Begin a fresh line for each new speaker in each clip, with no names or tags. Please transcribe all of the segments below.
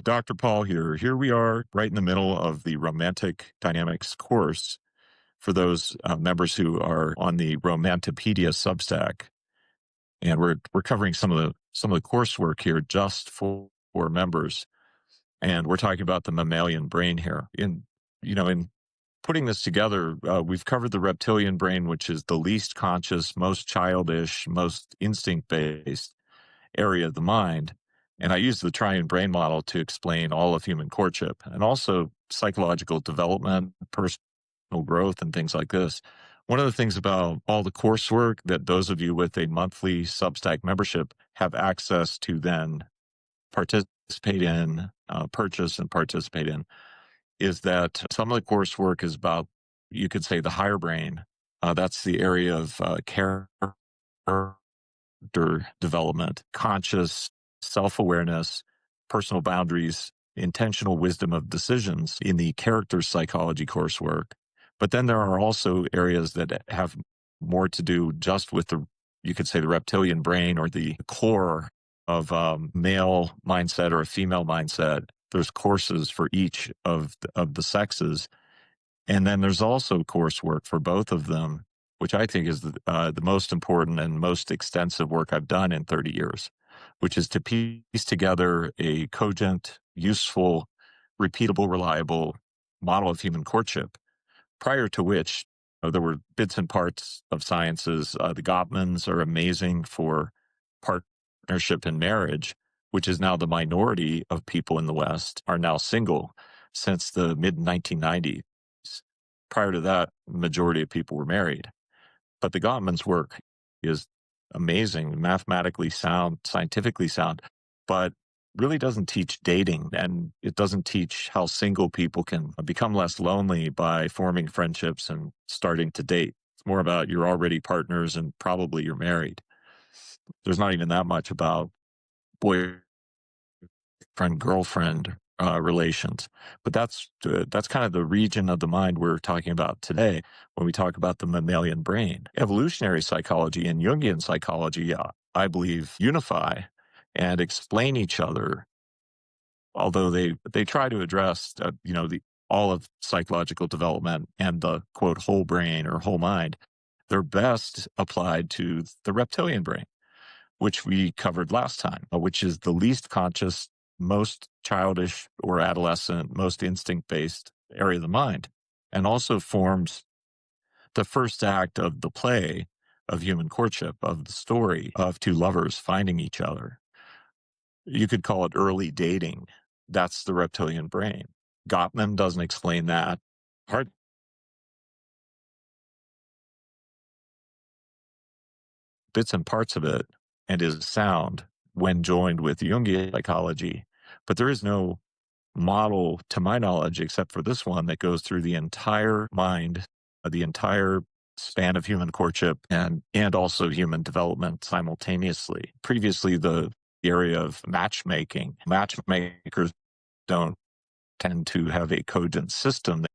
Dr. Paul here. Here we are right in the middle of the Romantic Dynamics course for those members who are on the Romantopedia Substack. And we're covering some of the coursework here just for members. And we're talking about the mammalian brain here. In putting this together, we've covered the reptilian brain, which is the least conscious, most childish, most instinct based area of the mind. And I use the triune brain model to explain all of human courtship and also psychological development, personal growth, and things like this. One of the things about all the coursework that those of you with a monthly Substack membership have access to then participate in, purchase and participate in, is that some of the coursework is about, you could say, the higher brain. That's the area of character development, conscious self-awareness, personal boundaries, intentional wisdom of decisions in the character psychology coursework. But then there are also areas that have more to do just with you could say, the reptilian brain or the core of male mindset or a female mindset. There's courses for each of the sexes. And then there's also coursework for both of them, which I think is the most important and most extensive work I've done in 30 years, which is to piece together a cogent, useful, repeatable, reliable model of human courtship, prior to which there were bits and parts of sciences. The Gottmans are amazing for partnership and marriage, which is now the minority of people in the West are now single since the mid 1990s. Prior to that, majority of people were married. But the Gottman's work is amazing, mathematically sound, scientifically sound, but really doesn't teach dating, and it doesn't teach how single people can become less lonely by forming friendships and starting to date. It's more about you're already partners and probably you're married. There's not even that much about boyfriend girlfriend relations, but that's kind of the region of the mind we're talking about today when we talk about the mammalian brain. Evolutionary psychology and Jungian psychology, I believe, unify and explain each other, although they try to address the all of psychological development and the quote whole brain or whole mind. They're best applied to the reptilian brain, which we covered last time, which is the least conscious, most childish or adolescent, most instinct based area of the mind, and also forms the first act of the play of human courtship, of the story of two lovers finding each other. You could call it early dating. That's the reptilian brain. Gottman doesn't explain that. Hard bits and parts of it and is sound when joined with Jungian psychology. But there is no model, to my knowledge, except for this one that goes through the entire mind, the entire span of human courtship and also human development simultaneously. Previously, the area of matchmakers don't tend to have a cogent system,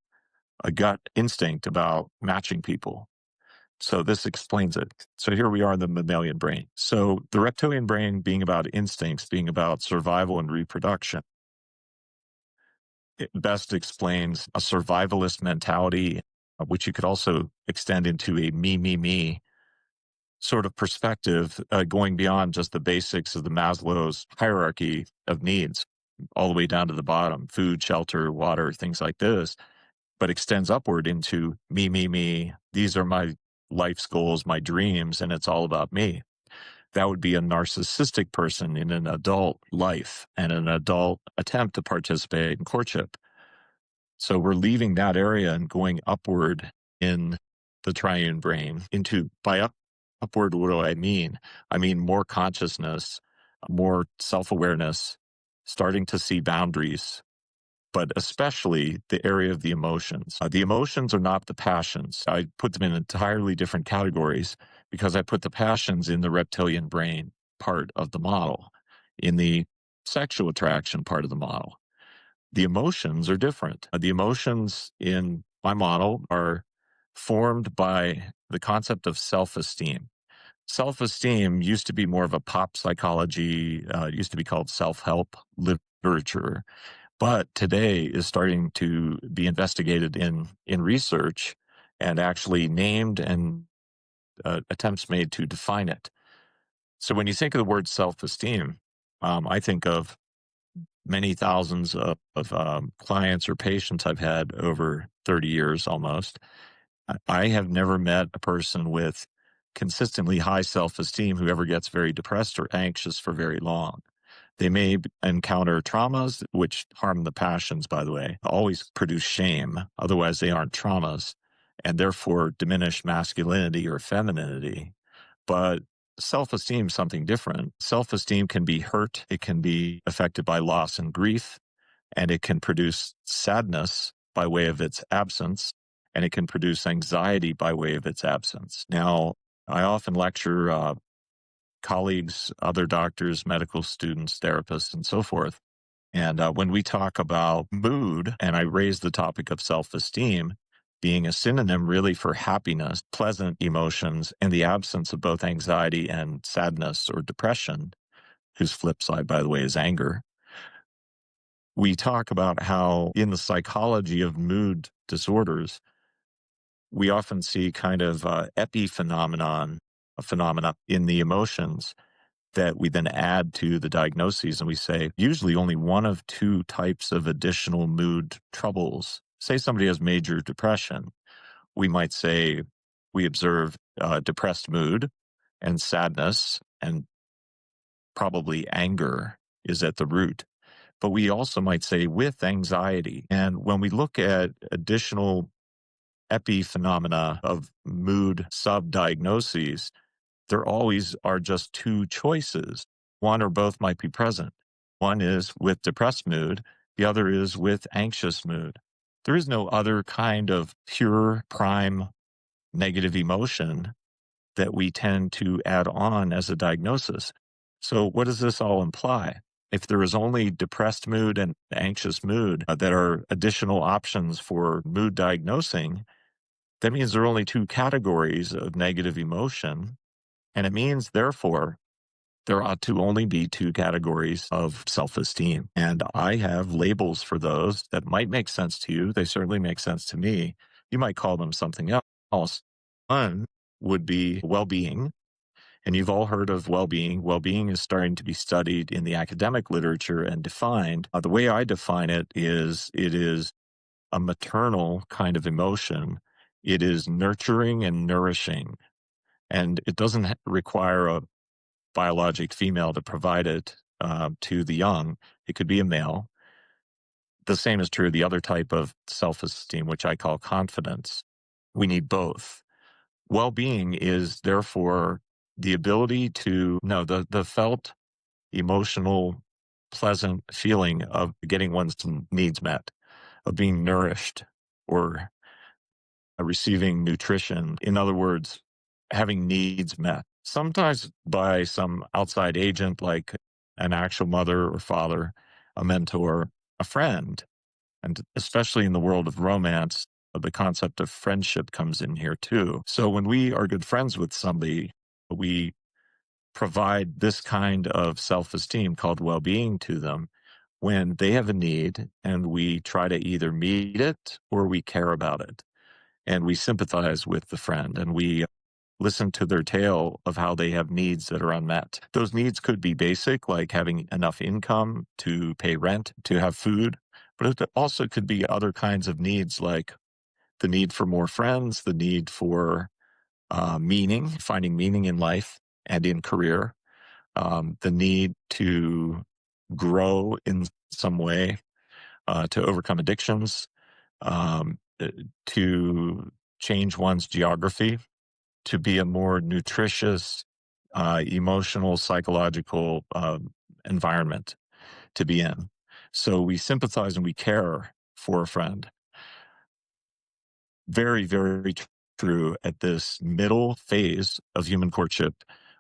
a gut instinct about matching people. So this explains it. So here we are in the mammalian brain. So the reptilian brain being about instincts, being about survival and reproduction, it best explains a survivalist mentality, which you could also extend into a me sort of perspective, going beyond just the basics of the Maslow's hierarchy of needs, all the way down to the bottom, food, shelter, water, things like this, but extends upward into me. These are my life's goals, my dreams, and it's all about me. That would be a narcissistic person in an adult life and an adult attempt to participate in courtship. So we're leaving that area and going upward in the triune brain into upward. What do I mean? I mean more consciousness, more self-awareness, starting to see boundaries, but especially the area of the emotions. The emotions are not the passions. I put them in entirely different categories because I put the passions in the reptilian brain part of the model, in the sexual attraction part of the model. The emotions are different. The emotions in my model are formed by the concept of self-esteem. Self-esteem used to be more of a pop psychology, it used to be called self-help, literature, but today is starting to be investigated in research and actually named and attempts made to define it. So when you think of the word self-esteem, I think of many thousands of clients or patients I've had over 30 years almost. I have never met a person with consistently high self-esteem who ever gets very depressed or anxious for very long. They may encounter traumas, which harm the passions, by the way, always produce shame. Otherwise, they aren't traumas and therefore diminish masculinity or femininity. But self esteem is something different. Self esteem can be hurt, it can be affected by loss and grief, and it can produce sadness by way of its absence, and it can produce anxiety by way of its absence. Now, I often lecture colleagues, other doctors, medical students, therapists, and so forth. And when we talk about mood, and I raise the topic of self esteem being a synonym really for happiness, pleasant emotions, and the absence of both anxiety and sadness or depression, whose flip side, by the way, is anger. We talk about how in the psychology of mood disorders, we often see kind of epiphenomenon, a phenomena in the emotions that we then add to the diagnoses. And we say usually only one of two types of additional mood troubles. Say somebody has major depression. We might say we observe depressed mood and sadness, and probably anger is at the root. But we also might say with anxiety. And when we look at additional epiphenomena of mood sub-diagnoses, there always are just two choices. One or both might be present. One is with depressed mood, the other is with anxious mood. There is no other kind of pure prime negative emotion that we tend to add on as a diagnosis. So, what does this all imply? If there is only depressed mood and anxious mood that are additional options for mood diagnosing, that means there are only two categories of negative emotion. And it means, therefore, there ought to only be two categories of self esteem. And I have labels for those that might make sense to you. They certainly make sense to me. You might call them something else. One would be well being. And you've all heard of well being. Well being is starting to be studied in the academic literature and defined. The way I define it is a maternal kind of emotion, it is nurturing and nourishing. And it doesn't require a biologic female to provide it to the young. It could be a male. The same is true of the other type of self esteem, which I call confidence. We need both. Well being is therefore the ability to know the felt, emotional, pleasant feeling of getting one's needs met, of being nourished or receiving nutrition. In other words, having needs met, sometimes by some outside agent like an actual mother or father, a mentor, a friend. And especially in the world of romance, the concept of friendship comes in here too. So when we are good friends with somebody, we provide this kind of self esteem called well being to them when they have a need, and we try to either meet it or we care about it. And we sympathize with the friend and we listen to their tale of how they have needs that are unmet. Those needs could be basic, like having enough income to pay rent, to have food, but it also could be other kinds of needs, like the need for more friends, the need for meaning, finding meaning in life and in career, the need to grow in some way, to overcome addictions, to change one's geography, to be a more nutritious, emotional, psychological environment to be in. So we sympathize and we care for a friend. Very, very true at this middle phase of human courtship,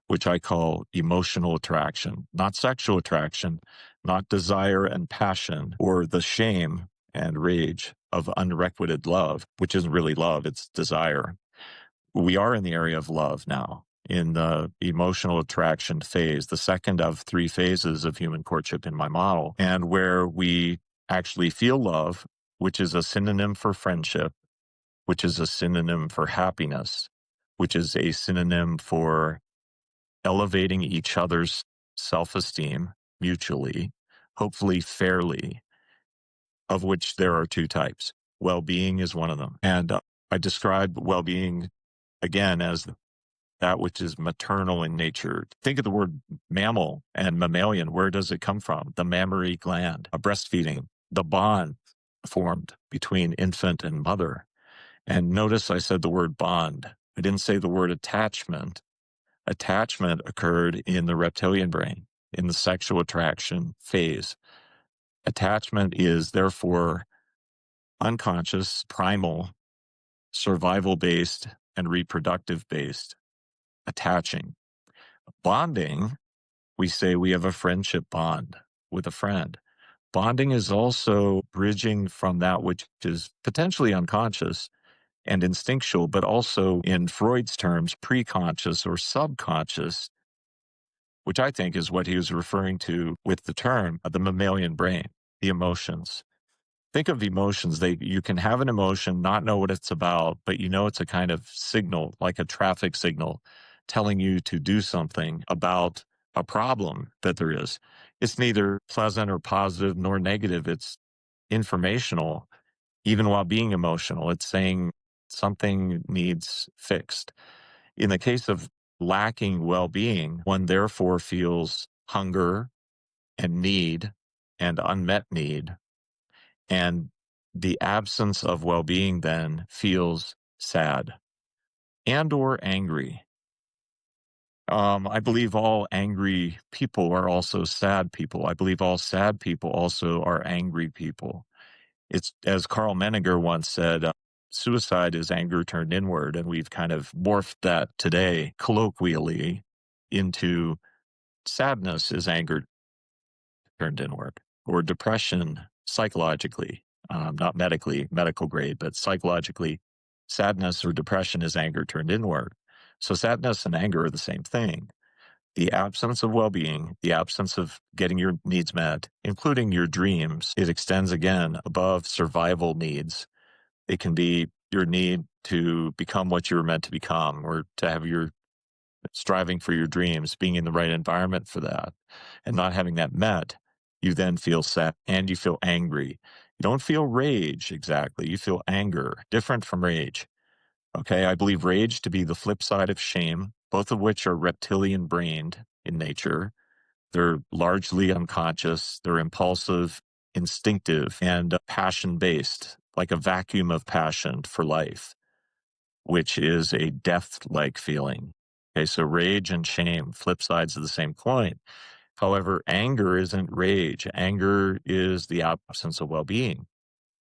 which I call emotional attraction, not sexual attraction, not desire and passion, or the shame and rage of unrequited love, which isn't really love, it's desire. We are in the area of love now. in the emotional attraction phase, the second of three phases of human courtship in my model, and where we actually feel love, which is a synonym for friendship, which is a synonym for happiness, which is a synonym for elevating each other's self-esteem mutually, hopefully fairly, of which there are two types. Well-being is one of them. And I describe well-being again as that which is maternal in nature. Think of the word mammal and mammalian. Where does it come from? The mammary gland, breastfeeding, the bond formed between infant and mother. And notice I said the word bond. I didn't say the word attachment. Attachment occurred in the reptilian brain in the sexual attraction phase. Attachment is therefore unconscious, primal, survival based, and reproductive based, attaching. Bonding, we say we have a friendship bond with a friend. Bonding is also bridging from that which is potentially unconscious and instinctual, but also in Freud's terms, preconscious or subconscious, which I think is what he was referring to with the term the mammalian brain, the emotions. Think of emotions. You can have an emotion, not know what it's about, but you know it's a kind of signal, like a traffic signal, telling you to do something about a problem that there is. It's neither pleasant or positive nor negative. It's informational, even while being emotional. It's saying something needs fixed. In the case of lacking well-being, one therefore feels hunger and need and unmet need. And the absence of well-being then feels sad and or angry. I believe all angry people are also sad people. I believe all sad people also are angry people. It's as Carl Menninger once said, suicide is anger turned inward. And we've kind of morphed that today colloquially into sadness is anger turned inward, or depression psychologically, not medical grade, but psychologically, sadness or depression is anger turned inward. So sadness and anger are the same thing. The absence of well-being, the absence of getting your needs met, including your dreams, it extends again above survival needs. It can be your need to become what you were meant to become, or to have your striving for your dreams, being in the right environment for that, and not having that met. You then feel sad and you feel angry. You don't feel rage exactly. You feel anger, different from rage. Okay. I believe rage to be the flip side of shame, both of which are reptilian brained in nature. They're largely unconscious. They're impulsive, instinctive, and passion based, like a vacuum of passion for life, which is a death like feeling. Okay. So rage and shame, flip sides of the same coin. However, anger isn't rage. Anger is the absence of well being.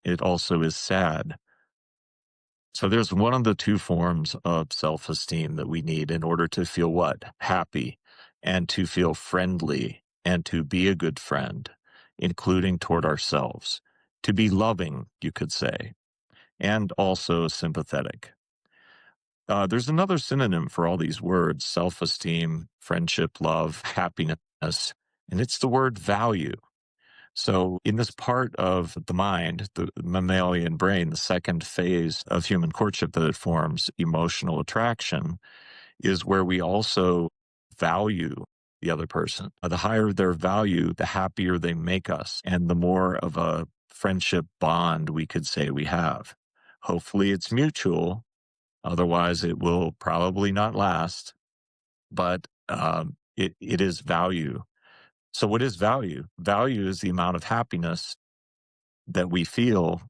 It also is sad. So there's one of the two forms of self esteem that we need in order to feel what? Happy, and to feel friendly, and to be a good friend, including toward ourselves. To be loving, you could say, and also sympathetic. There's another synonym for all these words: self esteem, friendship, love, happiness, and it's the word value. So, in this part of the mind, the mammalian brain, the second phase of human courtship that it forms, emotional attraction, is where we also value the other person. The higher their value, the happier they make us, and the more of a friendship bond we could say we have. Hopefully, it's mutual. Otherwise, it will probably not last, but it is value. So, what is value? Value is the amount of happiness that we feel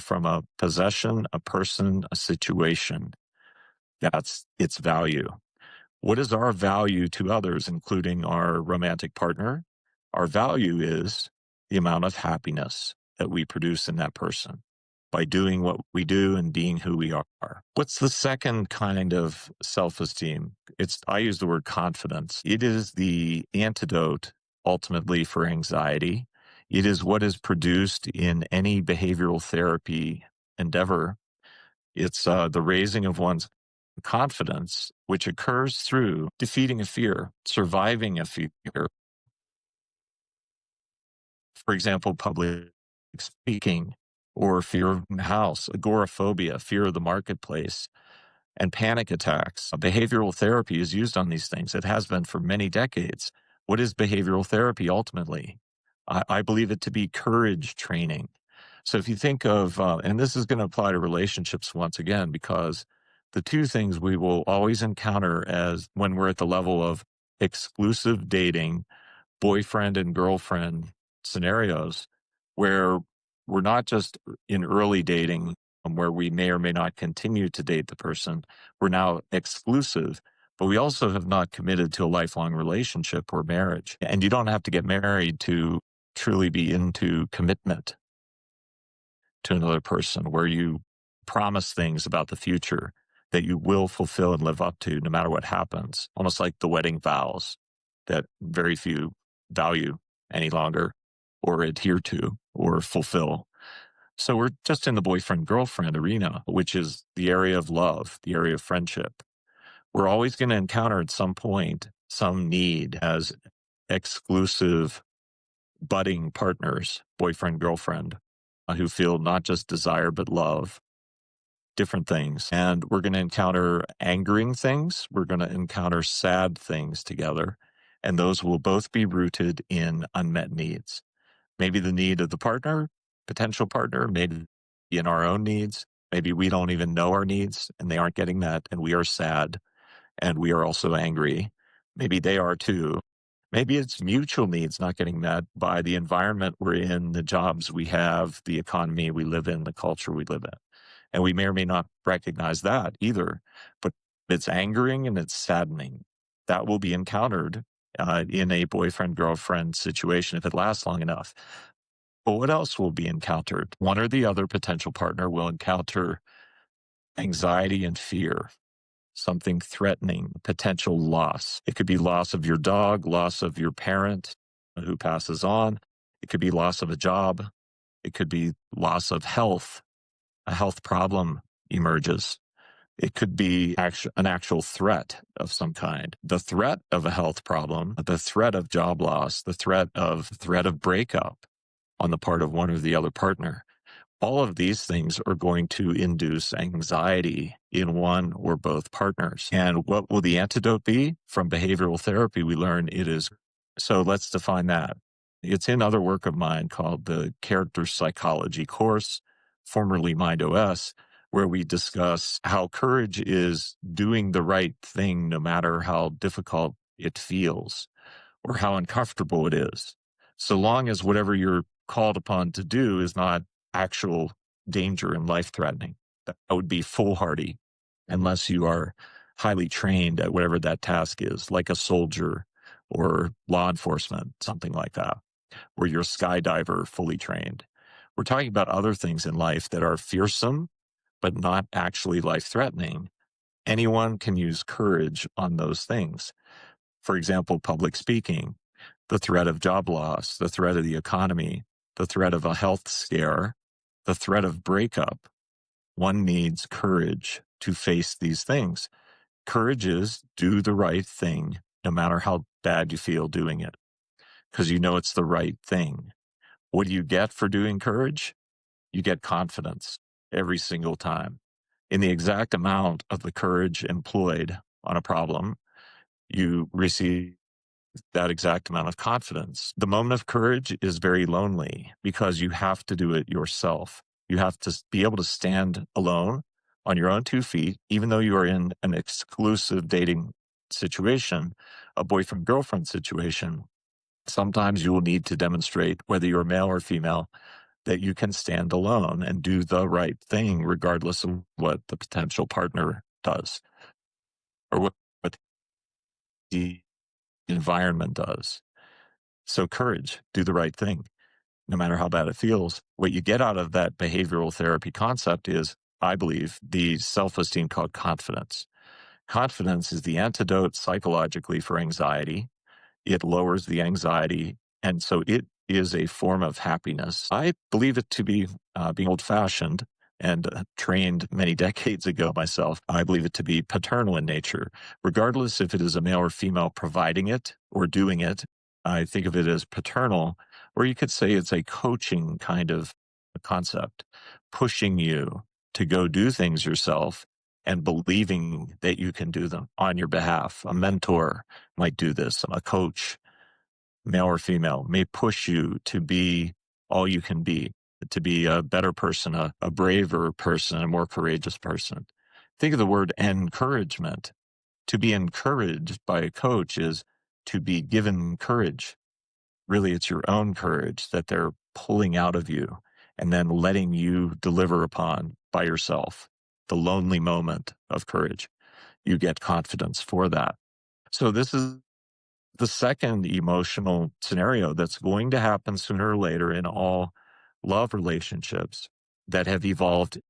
from a possession, a person, a situation. That's its value. What is our value to others, including our romantic partner? Our value is the amount of happiness that we produce in that person by doing what we do and being who we are. What's the second kind of self-esteem? I use the word confidence. It is the antidote ultimately for anxiety. It is what is produced in any behavioral therapy endeavor. It's the raising of one's confidence, which occurs through defeating a fear, surviving a fear. For example, public speaking or fear of the house, agoraphobia, fear of the marketplace, and panic attacks. Behavioral therapy is used on these things. It has been for many decades. What is behavioral therapy ultimately? I believe it to be courage training. So if you think of, and this is going to apply to relationships once again, because the two things we will always encounter as when we're at the level of exclusive dating, boyfriend and girlfriend scenarios, where we're not just in early dating, where we may or may not continue to date the person. We're now exclusive, but we also have not committed to a lifelong relationship or marriage. And you don't have to get married to truly be into commitment to another person, where you promise things about the future that you will fulfill and live up to no matter what happens, almost like the wedding vows that very few value any longer or adhere to or fulfill. So we're just in the boyfriend girlfriend arena, which is the area of love, the area of friendship. We're always going to encounter at some point some need as exclusive budding partners, boyfriend, girlfriend, who feel not just desire, but love, different things. And we're going to encounter angering things. We're going to encounter sad things together. And those will both be rooted in unmet needs. Maybe the need of the partner, potential partner, maybe in our own needs. Maybe we don't even know our needs and they aren't getting met and we are sad and we are also angry. Maybe they are too. Maybe it's mutual needs not getting met by the environment we're in, the jobs we have, the economy we live in, the culture we live in. And we may or may not recognize that either, but it's angering and it's saddening. That will be encountered in a boyfriend girlfriend situation if it lasts long enough. But what else will be encountered? One or the other potential partner will encounter anxiety and fear, something threatening, potential loss. It could be loss of your dog, loss of your parent who passes on. It could be loss of a job. It could be loss of health. A health problem emerges. It could be an actual threat of some kind. The threat of a health problem, the threat of job loss, the threat of breakup on the part of one or the other partner. All of these things are going to induce anxiety in one or both partners. And what will the antidote be? From behavioral therapy, we learn it is. So let's define that. It's in other work of mine called the Character Psychology course, formerly MindOS, where we discuss how courage is doing the right thing no matter how difficult it feels or how uncomfortable it is. So long as whatever you're called upon to do is not actual danger and life threatening, that would be foolhardy unless you are highly trained at whatever that task is, like a soldier or law enforcement, something like that, or you're a skydiver fully trained. We're talking about other things in life that are fearsome, but not actually life threatening. Anyone can use courage on those things. For example, public speaking, the threat of job loss, the threat of the economy, the threat of a health scare, the threat of breakup. One needs courage to face these things. Courage is do the right thing, no matter how bad you feel doing it, because you know it's the right thing. What do you get for doing courage? You get confidence every single time. In the exact amount of the courage employed on a problem, you receive that exact amount of confidence. The moment of courage is very lonely because you have to do it yourself. You have to be able to stand alone on your own 2 feet, even though you are in an exclusive dating situation, a boyfriend girlfriend situation. Sometimes you will need to demonstrate, whether you're male or female, that you can stand alone and do the right thing, regardless of what the potential partner does or what the environment does. So courage, do the right thing, no matter how bad it feels. What you get out of that behavioral therapy concept is, I believe, the self-esteem called confidence. Confidence is the antidote psychologically for anxiety. It lowers the anxiety. And so it is a form of happiness. I believe it to be being old fashioned, and trained many decades ago myself. I believe it to be paternal in nature. Regardless if it is a male or female providing it or doing it, I think of it as paternal, or you could say it's a coaching kind of concept, pushing you to go do things yourself and believing that you can do them on your behalf. A mentor might do this, a coach, male or female, may push you to be all you can be, to be a better person, a braver person, a more courageous person. Think of the word encouragement. To be encouraged by a coach is to be given courage. Really, it's your own courage that they're pulling out of you and then letting you deliver upon by yourself. The lonely moment of courage. You get confidence for that. So this is the second emotional scenario that's going to happen sooner or later in all love relationships that have evolved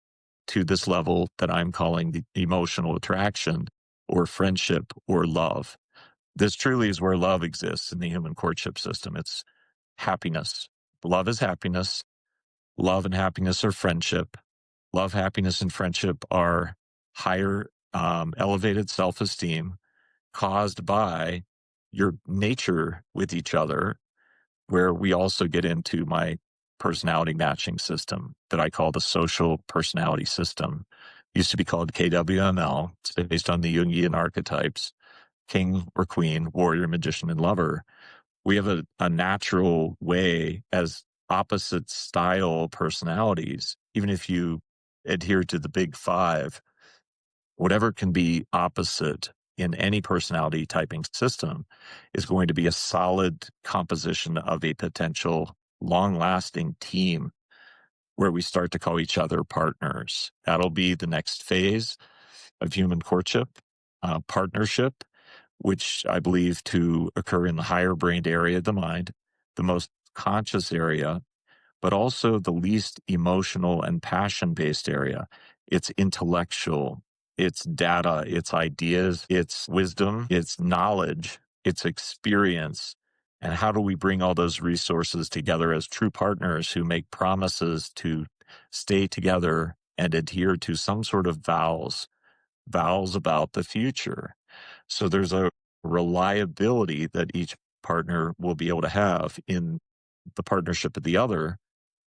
to this level that I'm calling the emotional attraction or friendship or love. This truly is where love exists in the human courtship system. It's happiness. Love is happiness. Love and happiness are friendship. Love, happiness, and friendship are higher, elevated self esteem caused by your nature with each other, where we also get into my personality matching system that I call the social personality system. Used to be called KWML. It's based on the Jungian archetypes, king or queen, warrior, magician, and lover. We have a natural way as opposite style personalities, even if you adhere to the big five, whatever can be opposite in any personality typing system is going to be a solid composition of a potential long lasting team where we start to call each other partners. That'll be the next phase of human courtship, partnership, which I believe to occur in the higher brained area of the mind, the most conscious area, but also the least emotional and passion based area. It's intellectual, it's data, it's ideas, it's wisdom, it's knowledge, it's experience. And how do we bring all those resources together as true partners who make promises to stay together and adhere to some sort of vows about the future? So there's a reliability that each partner will be able to have in the partnership of the other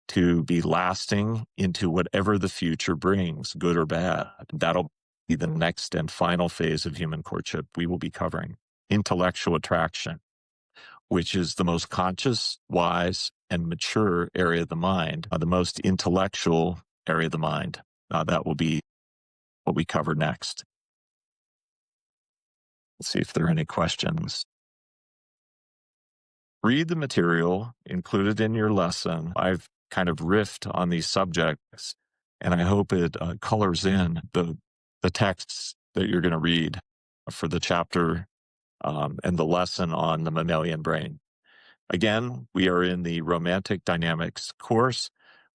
to be lasting into whatever the future brings, good or bad. That'll be the next and final phase of human courtship we will be covering. Intellectual attraction, which is the most conscious, wise, and mature area of the mind, the most intellectual area of the mind. That will be what we cover next. Let's see if there are any questions. Read the material included in your lesson. I've kind of riffed on these subjects, and I hope it colors in the texts that you're going to read for the chapter and the lesson on the mammalian brain. Again, we are in the Romantic Dynamics course,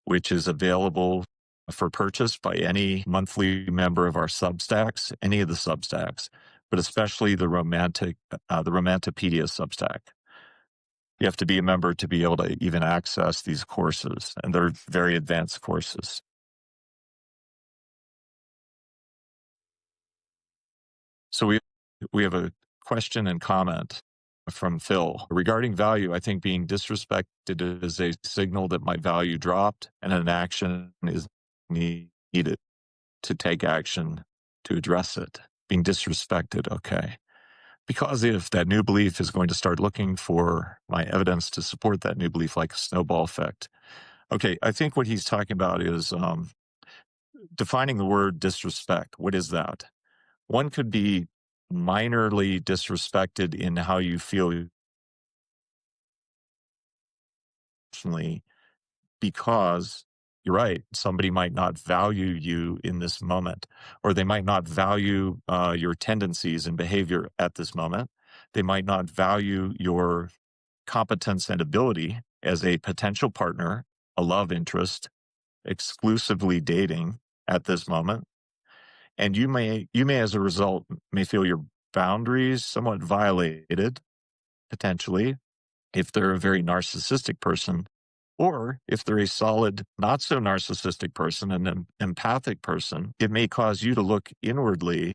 which is available for purchase by any monthly member of our Substacks, any of the Substacks, but especially the Romantopedia Substack. You have to be a member to be able to even access these courses, and they're very advanced courses. So we have a question and comment from Phil. Regarding value, I think being disrespected is a signal that my value dropped and an action is needed to take action to address it. Being disrespected, okay. Because if that new belief is going to start looking for my evidence to support that new belief, like a snowball effect. Okay, I think what he's talking about is defining the word disrespect. What is that? One could be minorly disrespected in how you feel emotionally because you're right. Somebody might not value you in this moment, or they might not value your tendencies and behavior at this moment. They might not value your competence and ability as a potential partner, a love interest, exclusively dating at this moment. And you may as a result may feel your boundaries somewhat violated potentially if they're a very narcissistic person Or if they're a solid, not so narcissistic person, an empathic person, it may cause you to look inwardly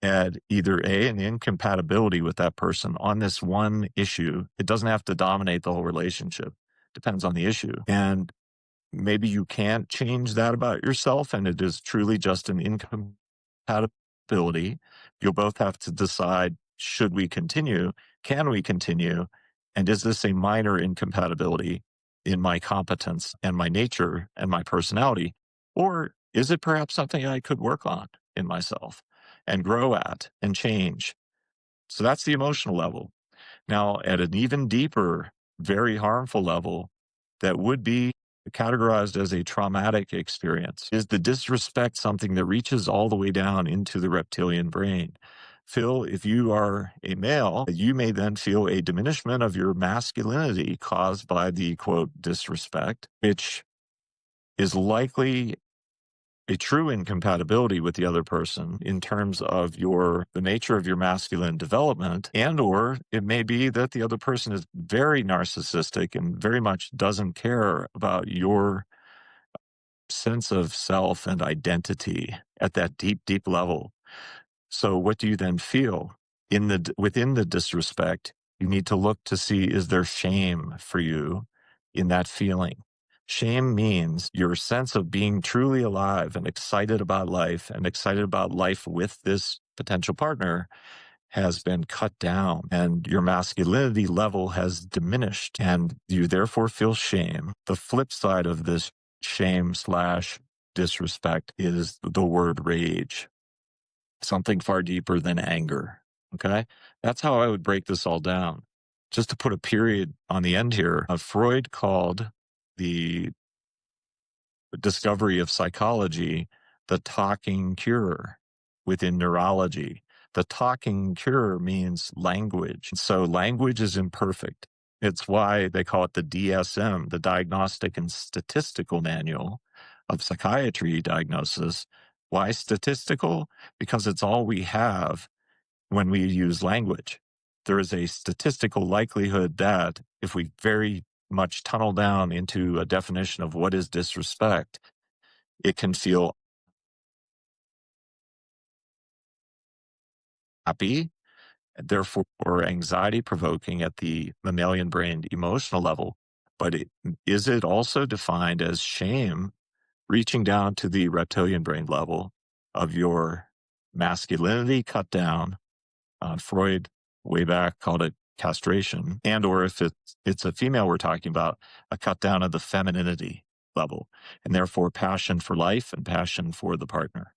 at either an incompatibility with that person on this one issue. It doesn't have to dominate the whole relationship. Depends on the issue. And maybe you can't change that about yourself and it is truly just an incompatibility. You'll both have to decide, should we continue? Can we continue? And is this a minor incompatibility in my competence and my nature and my personality? Or is it perhaps something I could work on in myself and grow at and change? So that's the emotional level. Now, at an even deeper, very harmful level that would be categorized as a traumatic experience is the disrespect something that reaches all the way down into the reptilian brain. Phil, if you are a male, you may then feel a diminishment of your masculinity caused by the quote disrespect, which is likely a true incompatibility with the other person in terms of the nature of your masculine development, and or it may be that the other person is very narcissistic and very much doesn't care about your sense of self and identity at that deep level. So what do you then feel within the disrespect? You need to look to see, is there shame for you in that feeling? Shame means your sense of being truly alive and excited about life and excited about life with this potential partner has been cut down and your masculinity level has diminished and you therefore feel shame. The flip side of this shame slash disrespect is the word rage, something far deeper than anger. Okay. That's how I would break this all down. Just to put a period on the end here, Freud called the discovery of psychology the talking cure within neurology. The talking cure means language. So language is imperfect. It's why they call it the DSM, the Diagnostic and Statistical Manual of Psychiatry Diagnosis. Why statistical? Because it's all we have when we use language. There is a statistical likelihood that if we very much tunnel down into a definition of what is disrespect, it can feel happy, therefore anxiety provoking at the mammalian brain emotional level. But is it also defined as shame reaching down to the reptilian brain level of your masculinity cut down? Freud way back called it castration, and or if it's a female we're talking about, a cut down of the femininity level, and therefore passion for life and passion for the partner.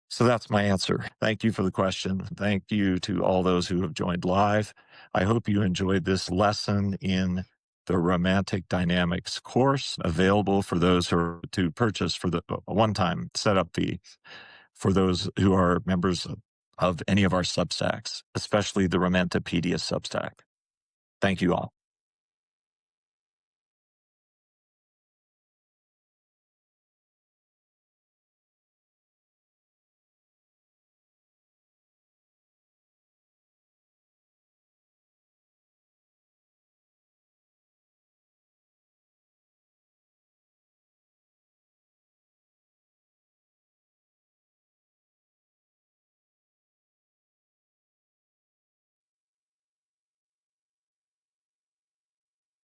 So that's my answer. Thank you for the question. Thank you to all those who have joined live. I hope you enjoyed this lesson in the Romantic Dynamics course, available for those who are to purchase for the one-time setup fee for those who are members of any of our Substacks, especially the Romantopedia Substack. Thank you all.